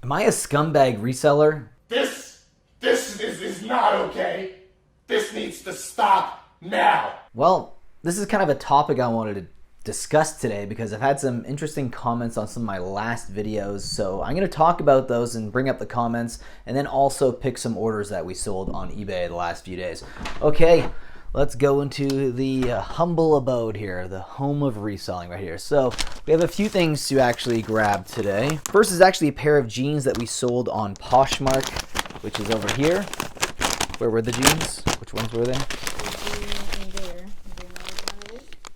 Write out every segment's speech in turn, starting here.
Am I a scumbag reseller? This is not okay. This needs to stop now. Well, this is kind of a topic I wanted to discuss today because I've had some interesting comments on some of my last videos. So I'm going to talk about those and bring up the comments and then also pick some orders that we sold on eBay the last few days. Okay, let's go into the humble abode here, the home of reselling right here. So we have a few things to actually grab today. First is actually a pair of jeans that we sold on Poshmark, which is over here. Where were the jeans? Which ones were they?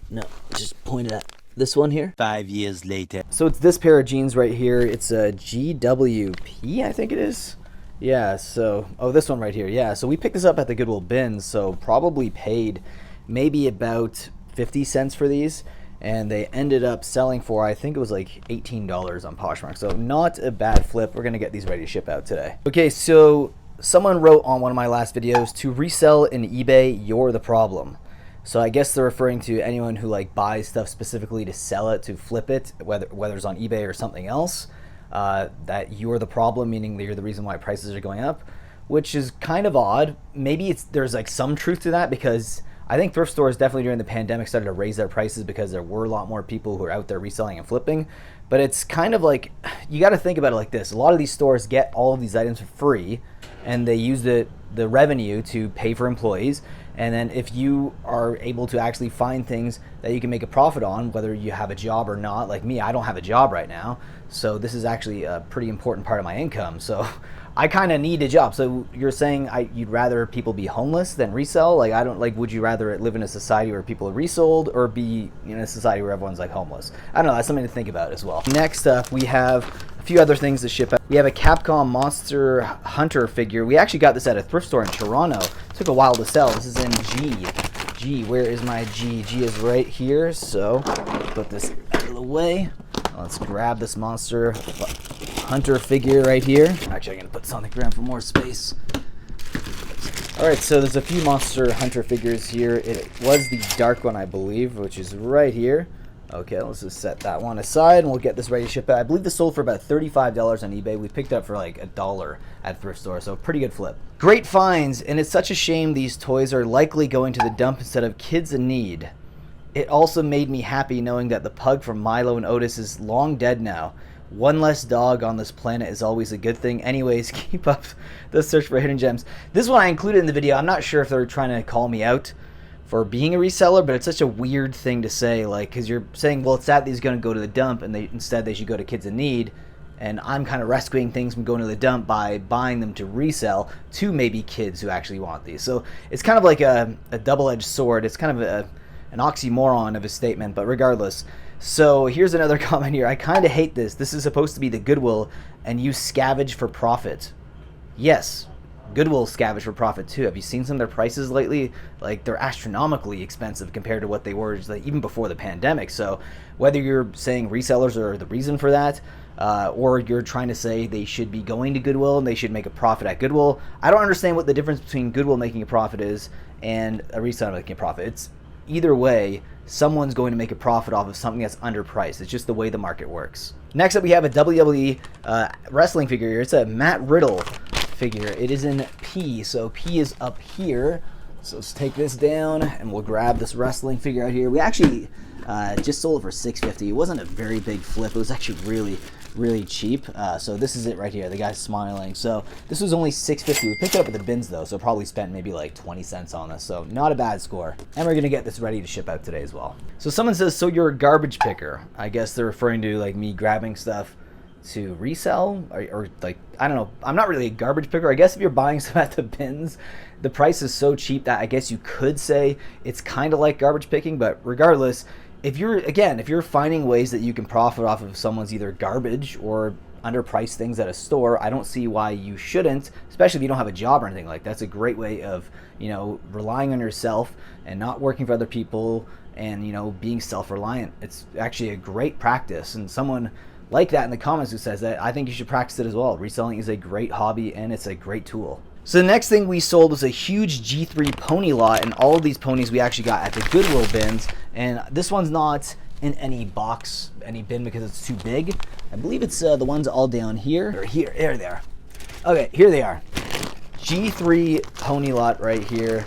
No, just point it at this one here. 5 years later. So it's this pair of jeans right here. It's a GWP, I think it is. Yeah, so, oh, this one right here. Yeah, so we picked this up at the Goodwill bins, so probably paid maybe about 50 cents for these. And they ended up selling for, I think it was like $18 on Poshmark. So not a bad flip. We're going to get these ready to ship out today. Okay, so someone wrote on one of my last videos, to resell in eBay, you're the problem. So I guess they're referring to anyone who like buys stuff specifically to sell it, to flip it, whether it's on eBay or something else, that you're the problem, meaning that you're the reason why prices are going up, which is kind of odd. Maybe there's like some truth to that, because I think thrift stores definitely during the pandemic started to raise their prices because there were a lot more people who are out there reselling and flipping. But it's kind of like, you got to think about it like this. A lot of these stores get all of these items for free and they use the revenue to pay for employees. And then if you are able to actually find things that you can make a profit on, whether you have a job or not, like me, I don't have a job right now. So this is actually a pretty important part of my income. So I kind of need a job. So you're saying you'd rather people be homeless than resell? Like, I don't like, would you rather live in a society where people are resold or be in a society where everyone's like homeless? I don't know. That's something to think about as well. Next up, we have a few other things to ship out. We have a Capcom Monster Hunter figure. We actually got this at a thrift store in Toronto. It took a while to sell. This is in G. Where is my G? G is right here. So put this out of the way. Let's grab this Monster Hunter figure right here. Actually, I'm going to put this on the ground for more space. Alright, so there's a few Monster Hunter figures here. It was the dark one, I believe, which is right here. Okay, let's just set that one aside and we'll get this ready to ship out. I believe this sold for about $35 on eBay. We picked it up for like $1 at thrift store, so pretty good flip. Great finds, and it's such a shame these toys are likely going to the dump instead of kids in need. It also made me happy knowing that the pug from Milo and Otis is long dead now. One less dog on this planet is always a good thing. Anyways, keep up the search for hidden gems. This one I included in the video. I'm not sure if they're trying to call me out for being a reseller, but it's such a weird thing to say, like, because you're saying, well, it's sad that he's going to go to the dump and instead they should go to kids in need, and I'm kind of rescuing things from going to the dump by buying them to resell to maybe kids who actually want these. So it's kind of like a double-edged sword. It's kind of an oxymoron of a statement, but regardless. So here's another comment here. I kind of hate this. This is supposed to be the Goodwill, and you scavenge for profit. Yes, Goodwill scavenge for profit too. Have you seen some of their prices lately? Like, they're astronomically expensive compared to what they were like even before the pandemic. So whether you're saying resellers are the reason for that, or you're trying to say they should be going to Goodwill and they should make a profit at Goodwill, I don't understand what the difference between Goodwill making a profit is and a reseller making a profit. It's either way, someone's going to make a profit off of something that's underpriced. It's just the way the market works. Next up, we have a WWE wrestling figure here. It's a Matt Riddle figure. It is in P, so P is up here. So let's take this down and we'll grab this wrestling figure out here. We actually just sold it for $6.50. It wasn't a very big flip. It was actually really cheap. So this is it right here. The guy's smiling. So this was only $6.50. We picked it up at the bins though, so probably spent maybe like 20 cents on this. So not a bad score. And we're gonna get this ready to ship out today as well. So someone says, so you're a garbage picker. I guess they're referring to like me grabbing stuff to resell, or like, I don't know. I'm not really a garbage picker. I guess if you're buying stuff at the bins, the price is so cheap that I guess you could say it's kind of like garbage picking. But regardless, if you're finding ways that you can profit off of someone's either garbage or underpriced things at a store, I don't see why you shouldn't, especially if you don't have a job or anything like that. That's a great way of, relying on yourself and not working for other people and, being self-reliant. It's actually a great practice, and someone like that in the comments who says that, I think you should practice it as well. Reselling is a great hobby and it's a great tool. So the next thing we sold was a huge G3 pony lot, and all of these ponies we actually got at the Goodwill bins. And this one's not in any box, any bin, because it's too big. I believe it's the ones all down here. Or here, there they are. Okay, here they are. G3 pony lot right here.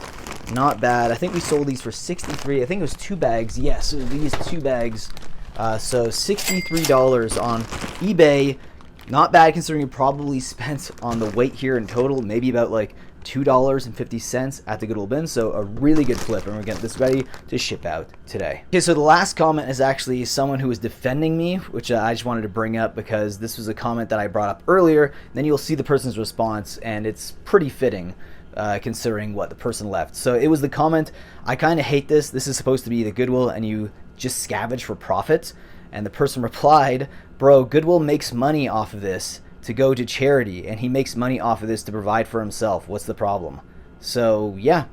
Not bad. I think we sold these for 63. I think it was 2 bags. Yes, it was these 2 bags. So $63 on eBay. Not bad considering you probably spent on the weight here in total, maybe about like $2.50 at the Goodwill bin. So a really good flip, and we're getting this ready to ship out today. Okay, so the last comment is actually someone who was defending me, which I just wanted to bring up because this was a comment that I brought up earlier. Then you'll see the person's response, and it's pretty fitting considering what the person left. So it was the comment, "I kind of hate this. This is supposed to be the Goodwill, and you just scavenge for profit." And the person replied, "Bro, Goodwill makes money off of this to go to charity, and he makes money off of this to provide for himself. What's the problem?" So yeah,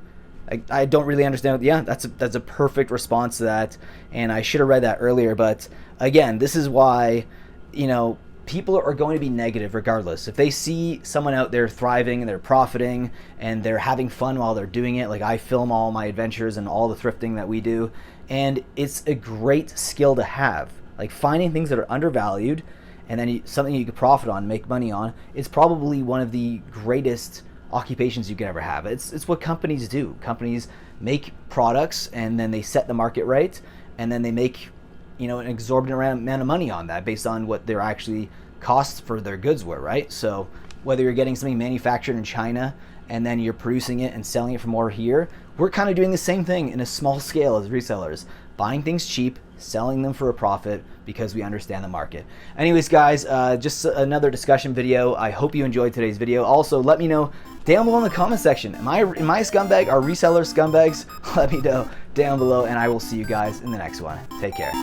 I don't really understand. Yeah, that's a perfect response to that, and I should have read that earlier. But again, this is why, you know, people are going to be negative regardless. If they see someone out there thriving and they're profiting and they're having fun while they're doing it, like I film all my adventures and all the thrifting that we do, and it's a great skill to have. Like finding things that are undervalued and then something you could profit on, make money on, it's probably one of the greatest occupations you can ever have. It's what companies do. Companies make products and then they set the market right, and then they make, you know, an exorbitant amount of money on that based on what their actually costs for their goods were, right? So whether you're getting something manufactured in China and then you're producing it and selling it from over here, we're kind of doing the same thing in a small scale as resellers, buying things cheap, selling them for a profit because we understand the market. Anyways, guys, just another discussion video. I hope you enjoyed today's video. Also, let me know down below in the comment section, am I a scumbag? Are resellers scumbags? Let me know down below, and I will see you guys in the next one. Take care.